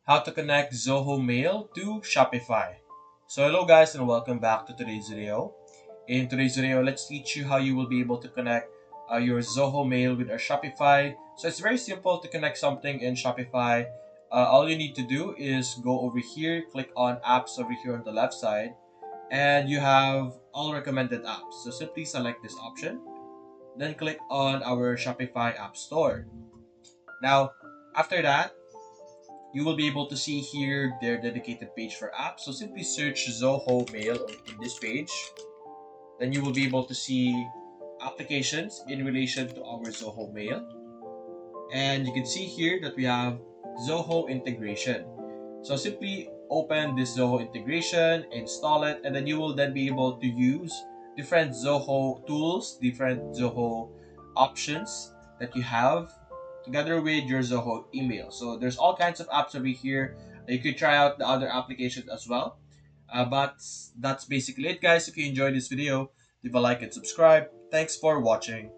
How to connect Zoho Mail to Shopify. So hello guys and welcome back to today's video. In today's video, let's teach you how you will be able to connect your Zoho Mail with our Shopify. So it's very simple to connect something in Shopify. All you need to do is go over here, click on apps over here on the left side, and you have all recommended apps. So simply select this option, then click on our Shopify App Store. Now, after that, you will be able to see here their dedicated page for apps. So simply search Zoho Mail in this page. Then you will be able to see applications in relation to our Zoho Mail. And you can see here that we have Zoho integration. So simply open this Zoho integration, install it, and then you will then be able to use different Zoho tools, different Zoho options that you have together with your Zoho email. So there's all kinds of apps over here. You could try out the other applications as well. But that's basically it, guys. If you enjoyed this video, leave a like and subscribe. Thanks for watching.